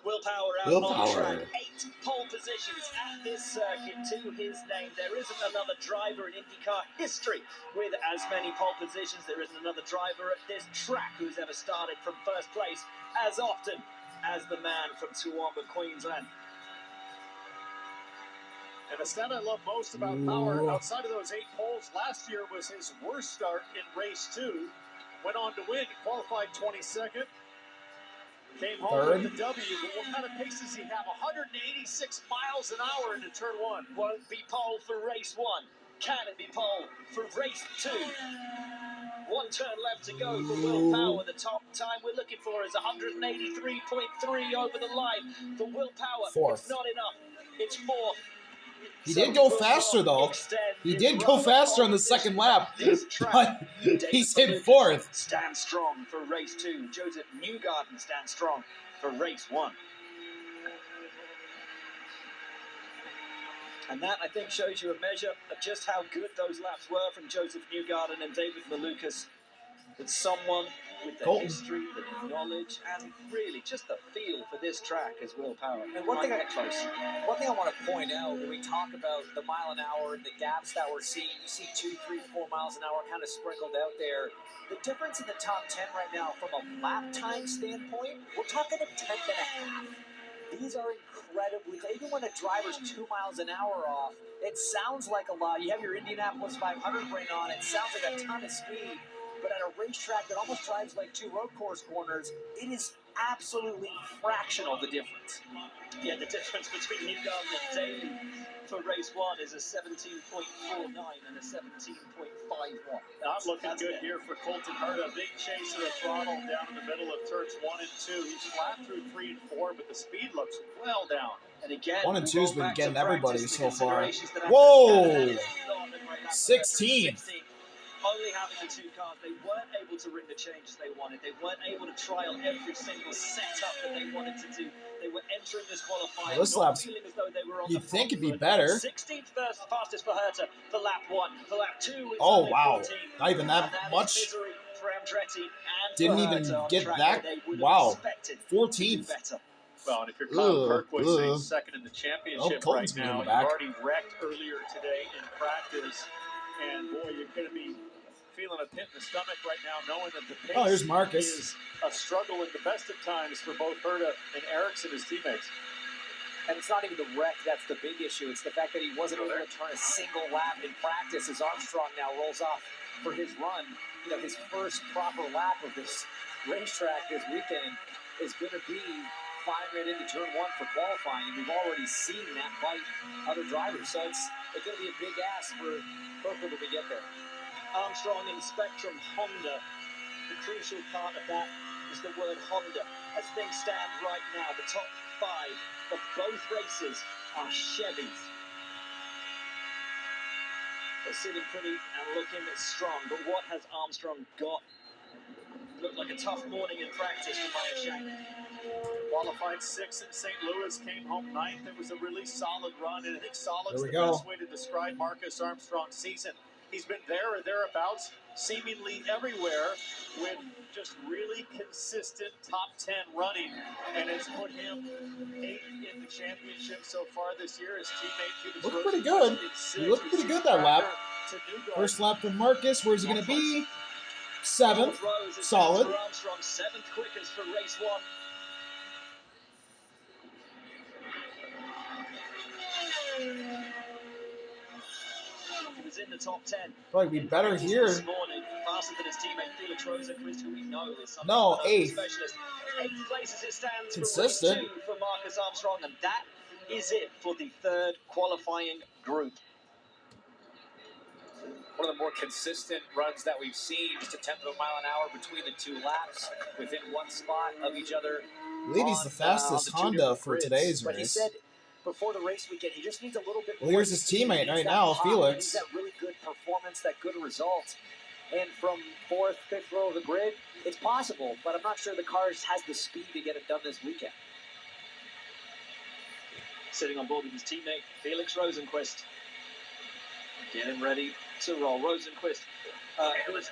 Willpower out on track. 8 pole positions at this circuit to his name. There isn't another driver in IndyCar history with as many pole positions. There isn't another driver at this track who's ever started from first place as often as the man from Toowoomba, Queensland. And the stat I love most about Power, outside of those 8 poles, last year was his worst start in race 2. Went on to win, qualified 22nd. Came home with the W, but what kind of pace does he have? 186 miles an hour into turn 1. Won't be pole for race 1. Can it be pole for race 2? 1 turn left to go for Will Power. The top time we're looking for is 183.3 over the line. For Will Power, Fourth. It's not enough. It's 4th. He did go faster, though. He did go faster on the second lap, but he said 4th. Stand strong for race 2. Joseph Newgarden stands strong for race 1. And that, I think, shows you a measure of just how good those laps were from Joseph Newgarden and David Malukas. It's someone with the history, the knowledge, and really just the feel for this track as Will Power. And one thing I want to point out when we talk about the mile an hour and the gaps that we're seeing, you see 2, 3, 4 miles an hour kind of sprinkled out there. The difference in the top 10 right now from a lap time standpoint, we're talking a tenth and a half. These are incredibly, even when a driver's 2 miles an hour off, it sounds like a lot. You have your Indianapolis 500 ring on, it sounds like a ton of speed. But at a racetrack that almost drives like 2 road course corners, it is absolutely fractional, the difference. Yeah, the difference between Newgarden and Daly for race 1 is a 17.49 and a 17.51. Not looking good here for Colton Herta. Big chase of the throttle down in the middle of turns 1 and 2. He's flat through 3 and 4, but the speed looks well down. And again, 1 and 2's been getting everybody so far. Whoa! 16th. Only having the 2 cars, they weren't able to ring the changes they wanted. They weren't able to trial every single setup that they wanted to do. They were entering this qualifying, This lap's, feeling as though they were on you'd think it'd be better. 16th fastest for Herta for lap 1. For lap 2, oh wow, not even that much. Didn't even get that. Wow, 14th. Well, and if you're Kyle Kirkwood sitting second in the championship right now, you already wrecked earlier today in practice. And boy, you're going to be feeling a pit in the stomach right now, knowing that the pace here's Marcus. is a struggle at the best of times for both Herta and Ericsson, his teammates. And it's not even the wreck that's the big issue. It's the fact that he wasn't able to turn a single lap in practice as Armstrong now rolls off for his run. You know, his first proper lap of this racetrack this weekend is going to be flying right into turn 1 for qualifying, and we've already seen that bite other drivers. So it's going to be a big ask for Kirkwood when we get there. Armstrong in Spectrum Honda. The crucial part of that is the word Honda. As things stand right now, the top 5 of both races are Chevys. They're sitting pretty and looking strong, but what has Armstrong got? Looked like a tough morning in practice for Meyer Shank. Qualified 6th in St. Louis, came home 9th. It was a really solid run, and I think solid's the best way to describe Marcus Armstrong's season. He's been there or thereabouts, seemingly everywhere, with just really consistent top 10 running, and it's put him 8th in the championship so far this year. His teammate Felix looked pretty good. He looked pretty good that lap. First lap for Marcus. Where's he going to be? 7th. Solid. Armstrong, 7th quickest for race 1. He was in the top 10. Probably be better here. This morning, faster than his teammate Felix Rosenqvist, who we know is some 8th. specialist. 8th place as it stands consistent for race 2 for Marcus Armstrong, and that is it for the 3rd qualifying group. One of the more consistent runs that we've seen, just a tenth of a mile an hour between the 2 laps, within 1 spot of each other. I believe he's the fastest Honda for today's race. But he said before the race weekend, he just needs a little bit more. Well, here's his teammate right now, Felix. That really good performance, that good result. And from 4th, 5th row of the grid, it's possible, but I'm not sure the car has the speed to get it done this weekend. Sitting on board with his teammate, Felix Rosenqvist. Getting ready to roll. Rosenqvist Who has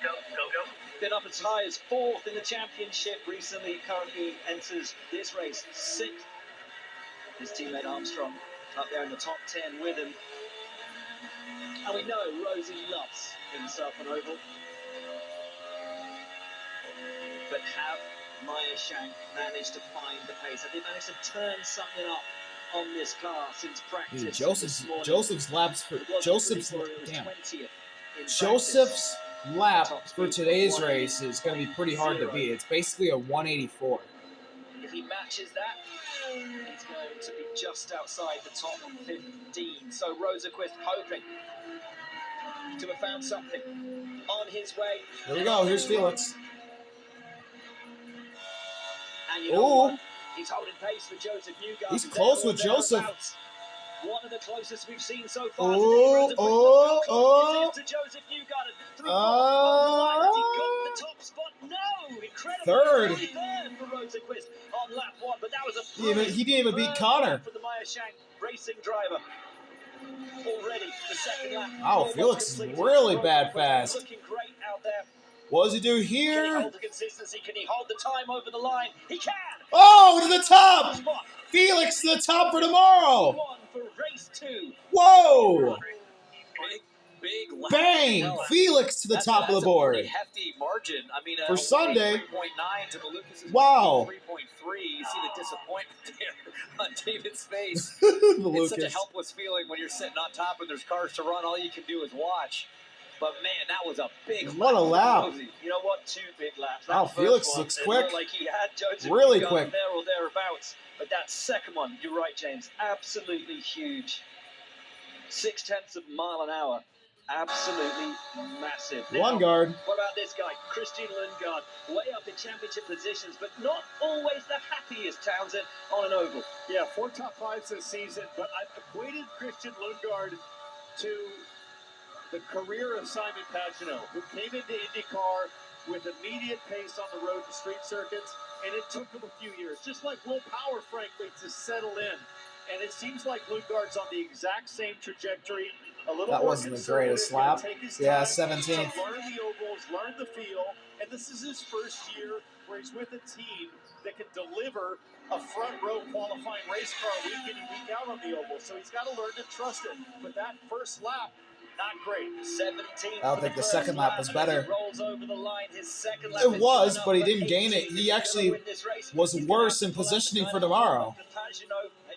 been up as high as 4th in the championship recently, currently enters this race 6th. His teammate Armstrong up there in the top 10 with him. And we know Rosie loves himself an oval. But have Maya Shank managed to find the pace? Have they managed to turn something up on this car since practice? Dude, Joseph's laps for lap for today's race is going to be pretty hard to beat. It's basically a 184. If he matches that, he's going to be just outside the top 15. So Rosenqvist hoping to have found something on his way. Here we go. Here's Felix. And you know what? He's holding pace with Joseph Newgarden. He's close with Joseph. One of the closest we've seen so To far. Joseph Newgarden. He got the top spot. No, incredible. Third for Rosenqvist on lap 1, but that was he didn't even beat Connor. For the Maya Shank racing driver. Already the second lap. Wow, Felix is really bad fast. Looking great out there. What does he do here? Can he hold the consistency? Can he hold the time over the line? He can! Oh, to the top! Felix to the top for tomorrow! For race 2. Whoa! Big bang! Felix to the top of the board. That's a hefty margin. I mean, for Sunday. 3.9 to Malukas' wow. 3.3. You see the disappointment there on David's face. It's such a helpless feeling when you're sitting on top and there's cars to run. All you can do is watch. But man, that was a big what a lap. You know what? 2 big laps. Wow, Felix looks quick. Like he had Joseph really quick. There or thereabouts. But that second one, you're right, James. Absolutely huge. 0.6 of a mile an hour. Absolutely massive. Lundgaard. What about this guy, Christian Lundgaard? Way up in championship positions, but not always the happiest, Townsend, on an oval. Yeah, 4 top 5s this season, but I've equated Christian Lundgaard to the career of Simon Pagenaud, who came into IndyCar with immediate pace on the road and street circuits, and it took him a few years, just like Will Power, frankly, to settle in. And it seems like Lundgaard's on the exact same trajectory. That wasn't the greatest lap. Yeah, 17th. Learn the ovals, learn the feel, and this is his first year where he's with a team that can deliver a front row qualifying race car week in and week out on the oval. So he's got to learn to trust it. But that first lap, not great. 17th. I don't think the second lap was better. Rolls over the line. His second lap it was, but he didn't gain it. He actually was worse in positioning for tomorrow.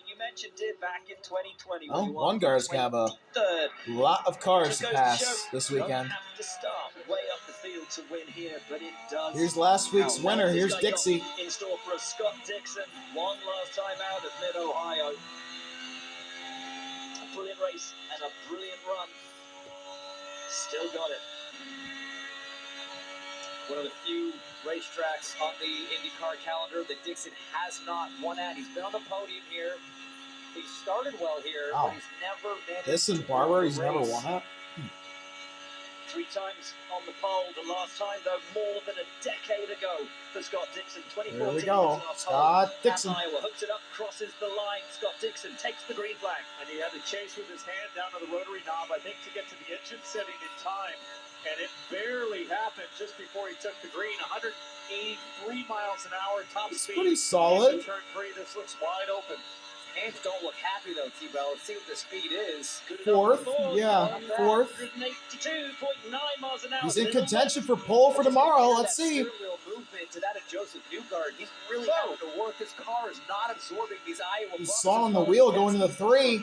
You mentioned it back in 2020. Oh, Lundgaard's got a lot of cars to pass this weekend. Have to start way up the field to win here, but it does. Here's last week's winner. Here's Dixie. In store for us, Scott Dixon. One last time out of Mid-Ohio. A brilliant race and a brilliant run. Still got it. One of the few racetracks on the IndyCar calendar that Dixon has not won at. He's been on the podium here. He started well here, but he's never managed. This and Barber, he's never won at. 3 times on the pole. The last time, though, more than a decade ago for Scott Dixon. 2014. Here we go. Scott Dixon. Iowa hooks it up, crosses the line. Scott Dixon takes the green flag. And he had to chase with his hand down to the rotary knob, I think, to get to the engine setting in time. And it barely happened just before he took the green. 183 miles an hour, top speed. Pretty solid. Turn 3, this looks wide open. Hands don't look happy though, T-Bell. Let's see what the speed is. Fourth, yeah, fourth. 182.9 miles an hour. He's in contention for pole for tomorrow. Let's see. Real movement to that of Joseph Newgarden. He's really having to work. His car is not absorbing these Iowa. He's sawing the wheel going to the 3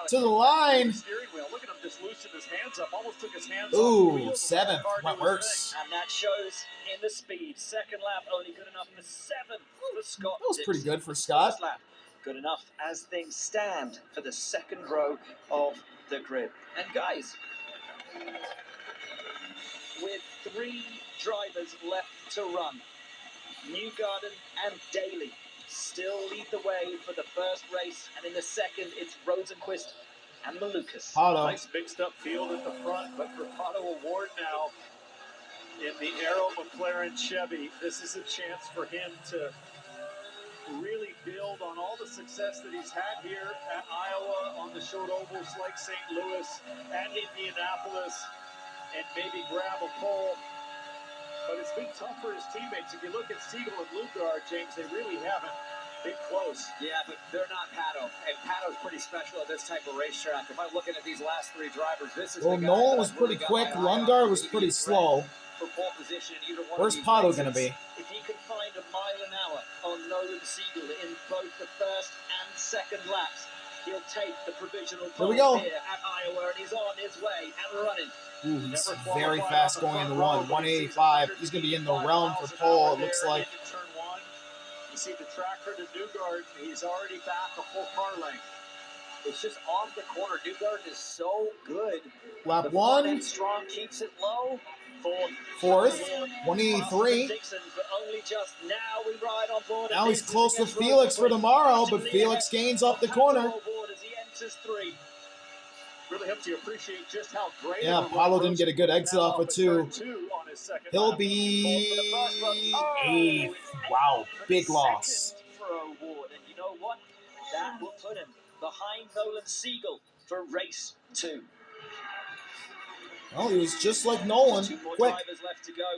to the line. Steering wheel. Look at him just loosen his hands up. Almost took his hands Ooh, off. 7th. Went worse. And that shows in the speed. Second lap only good enough for 7th for Scott. That was pretty good for Scott. First lap good enough as things stand for the second row of the grid. And guys, with 3 drivers left to run, Newgarden and Daly still lead the way for the first race, and in the second, it's Rosenqvist and Malukas. Palou. Nice mixed up field at the front, but for Palou Award now in the Aero McLaren Chevy, this is a chance for him to really build on all the success that he's had here at Iowa on the short ovals like St. Louis and Indianapolis. and maybe grab a pole. But it's been tough for his teammates. If you look at Siegel and Lugard, James, they really haven't been close. Yeah, but they're not Pato. And Pato's pretty special at this type of racetrack. If I'm looking at these last three drivers, this is well, the guy Nolan that was I've pretty really quick. got my eye on. Lundgaard was He pretty can be slow. for pole position in either one Where's of these Pato races. going to be? If he can find a mile an hour on Nolan Siegel in both the first and second laps, he'll take the provisional Here we pole go. here at Iowa, and he's on his way and running. Ooh, he's very fast going in the one. 185. He's going to be in the realm for pole, it looks like. Turn one. You see the tracker to Newgard. He's already back a full car length. It's just off the corner. Newgard is so good. Lap The front one. end strong, keeps it low. Fourth. 183. Dixon, but only just now we ride on board. Now he's close to Felix for tomorrow, but Felix gains off the corner. As he enters three. Really helps you appreciate just how great. Yeah, Palou didn't get a good exit off of two. He'll be 8th. Wow, big loss. For award, and you know what? That will put him behind Nolan Siegel for race 2. Well, he was just like Nolan. 2 more Quick. drivers left to go.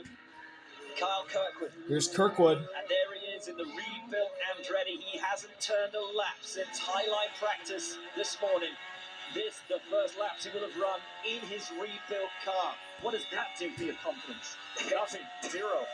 Kyle Kirkwood. Here's Kirkwood. And there he is in the rebuilt Andretti. He hasn't turned a lap since highline practice this morning. This, the first laps he will have run in his rebuilt car. What does that do for your confidence? Nothing. Zero.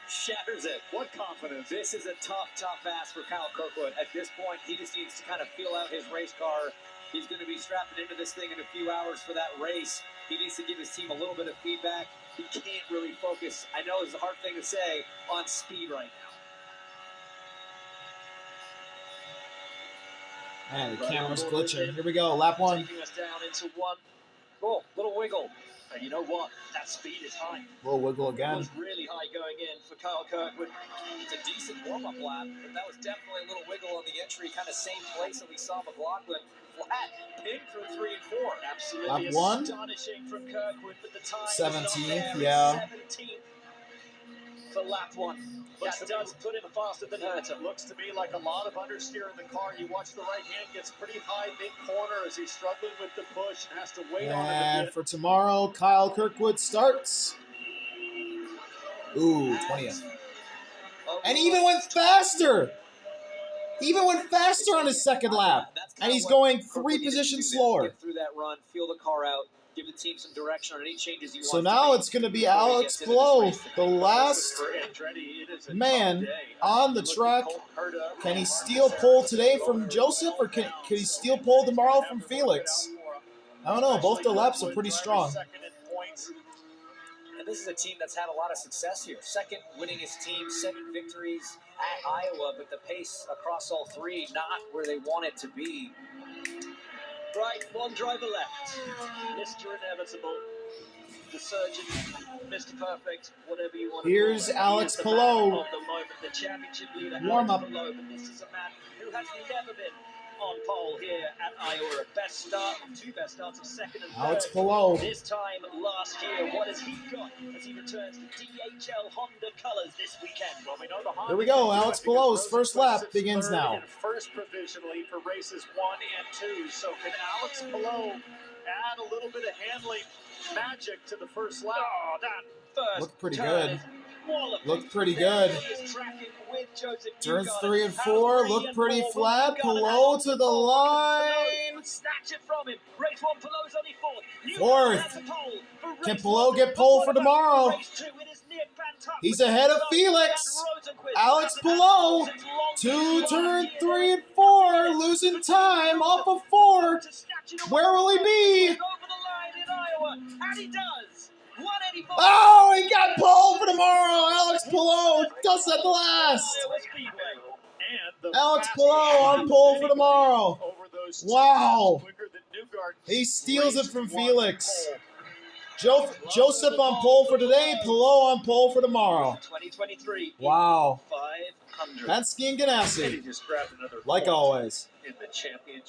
Shatters it. What confidence? This is a tough ask for Kyle Kirkwood. At this point, he just needs to kind of feel out his race car. He's going to be strapping into this thing in a few hours for that race. He needs to give his team a little bit of feedback. He can't really focus, I know it's a hard thing to say, on speed right now. Man, the camera's glitching. Here we go, lap one. Taking us down into one. Oh, little wiggle. And you know what? That speed is high. We'll wiggle It again. was really high going in for Kyle Kirkwood. It's a decent warm-up lap, but that was definitely a little wiggle on the entry, kind of same place that we saw McLaughlin flat pin through 3 and 4. Absolutely Lap one. astonishing from Kirkwood, but the time 17th, is not there. yeah. 17th for lap one. That does put him faster than Herta. Looks to me like a lot of understeer in the car. You watch the right hand gets pretty high mid-corner as he's struggling with the push and has to wait on it a And bit. for tomorrow, Kyle Kirkwood starts. Ooh, 20th. And he even went faster. He even went faster on his second lap. And he's going 3 positions slower. Get through that run, feel the car out, give the team some direction on any changes you want. So now it's going to be Alex Palou, the last man on the track. Can he steal pole today from Joseph, or can he steal pole tomorrow from Felix? I don't know. Both their laps are pretty strong. And this is a team that's had a lot of success here. Second winningest team, 7 victories at Iowa, but the pace across all 3 not where they want it to be. Right, one driver left. Mr. Inevitable, the surgeon, Mr. Perfect, whatever you want to Here's call it. Alex He is the Palou. man of the moment, the championship leader, Warm Alex up. Palou, but this is a man who has never been on pole here at Iowa. A best start, 2 best starts of second and third. Alex Palou. This time last year, what has he got as he returns to DHL Honda colors this weekend? Well, we know the Honda Here we go. Alex Palou's first lap begins now. First provisionally for races 1 and 2. So can Alex Palou add a little bit of handling magic to the first lap? Oh, that first Looked pretty turn good. is walloping. Looked pretty good. He is tracking with Joseph Turns Newgarden. 3 and How 4 3 look and pretty 4 flat. Newgarden Palou out to the pole. line. Snatch it from him. Race 1, Palou's only 4th. Fourth. Has a pole for race Can Palou 1. get pole What for about tomorrow? race 2? It is Nick Van Tuck He's with ahead of Scott Felix. Van Rosenquist. Alex Has Palou, since long 2 been turn last 3 year. and 4, losing time off of 4. To snatch it away. Where will he be? Over the line in Iowa, and he does. 184. Oh, he got pole for tomorrow. Alex Palou does it at last. Iowa Speedway. And the Alex fastest Palou on pole for tomorrow. over those 2 Wow. laps, quicker than Newgarden. He steals it from Race 1 Felix. pole. Joseph on pole for today, Palou on pole for tomorrow. 2023. Wow. 500. Penske and And he Ganassi, just grabbed another like point always. in the championship.